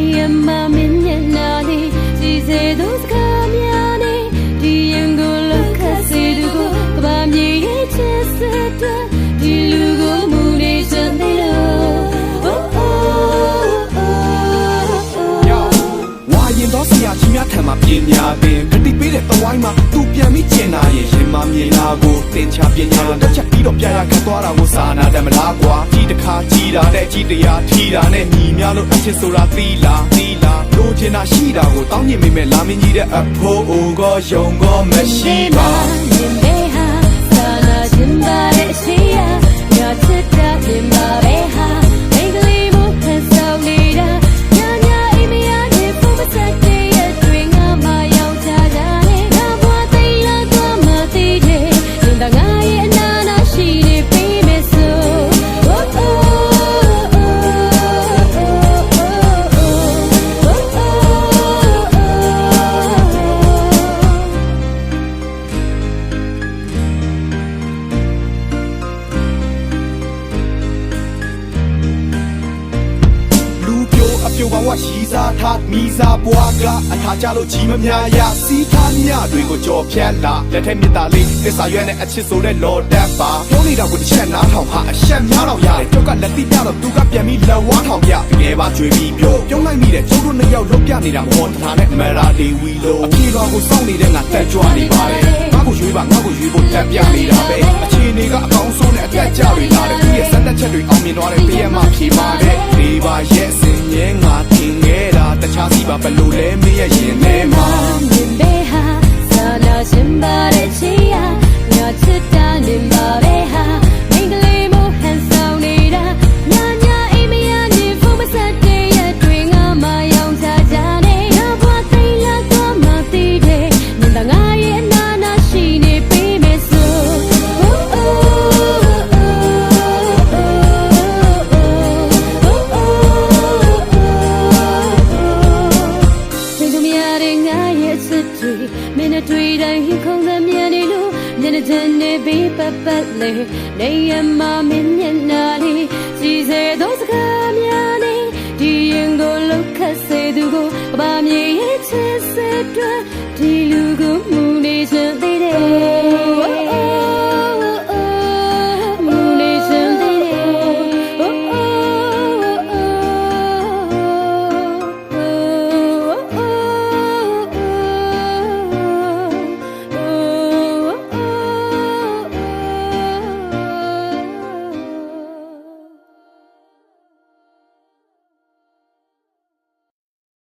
နေရမမင်းမျက်နှာလေးစီစေသူစကားများနေဒီရင်ကိုလွတ်ခတ်စေသူကိုကဘာမြေရဲ့ချစ်စစ်တဲ့ဒီလူကိုမူနေစတဲ့လို့ဝါရင်တော့ဆရာကြီးများထံမှာပညာသင်ဂတိပေးတဲ့တဝိုင်းမှာသူပြန်ပြီးကျင်လာရင်ရင်မမြေလာကိုသင်ချပညာတက်ချက်ပြီးတော့ပြရခတ်သွားတာကိုစာနာတယ်မလားကွာဒီတစ်ခါကြည်တာနဲ့ကြည်တရားထီတာနဲ့ညီများလို့အချစ်ဆိုတာသီလာလိုချင်တာရှိတာကိုတောင်းညင်မိမဲ့လာမင်းကြီးတဲ့အဖိုးအိုကယုံကမရှိပါရင်မေဟာစာနာခြင်းပါရဲ့ရှိရာငါချစ်တာရင်ပါပဲဟာမိကလေးမို့ဖန်ဆောင်နေတာညာအိမ်မရနေဖို့မဆက်တဲ့ရဲ့တွင်ငါမရောက်ကြတာနဲ့ငါဘွားသိလာတော့မသိတဲ့ရင်တငါရဲ့အနာနာရှိနေပြီးမယ်ဆိုကျိုးဘဝရှိစားထားမိစားပွားကအထာကြလို့ကြီးမများရစီးထားမြတွေကိုကြော်ဖြတ်လာလက်ထက်မြတ်သားလေးသစ္စာရွက်နဲ့အချစ်ဆိုတဲ့လော်တက်ပါပြောနေတာကိုတစ်ချက်နားထောင်ဟာအရှက်များတော့ရတယ်ကျောက်ကလက်တိပြတော့သူကပြန်ပြီးလက်ဝါးထောင်ပြတကယ်ပါကြွေပြီးပြောလိုက်မိတဲ့ကျုပ်တို့နှစ်ယောက်လုံးပြနေတာမော်ထားနဲ့မရာဒီဝီလိုအပြေတော်ကိုစောင့်နေတဲ့ငါတက်ကြွနေပါတယ်ငါ့ကိုရွေးပါငါ့ကိုရွေးဖို့တက်ပြနေတာပဲအခြေအနေကအကောင်းဆုံးနဲ့အတက်ကြတွေလာတယ်သူရဲ့စက်တက်ချက်တွေအောင်မြင်သွားတဲ့တရက်မှဖြေပါတဲ့ဒီပါရဲ့စင်ရဲ့ငါတင်ခဲ့တာတခြားစီပါဘလို့လဲမရဲ့ရင်ထဲမှာမြင်ပေဟာစာနာရှင်ပါတဲ့ချီယာငါချစ်တာနေပါပဲဟာမိကလေးမို့ဟန်ဆောင်နေတာညာအိမ်မရနေဖို့မဆက်တဲ့ရဲ့တွင်ငါမရောက်ကြကြနဲ့ငါဘွားသိလာတော့မသိတဲ့မြင်တငါရဲ့နာနာရှိနေပြီးမယ်ဆိုမင်းတို့တိုင်းခုံးသမျှနေလို့မျက်နှာချင်းနေပြီးပတ်လေနေရမမင်းမျက်နှာလေးစီစေသော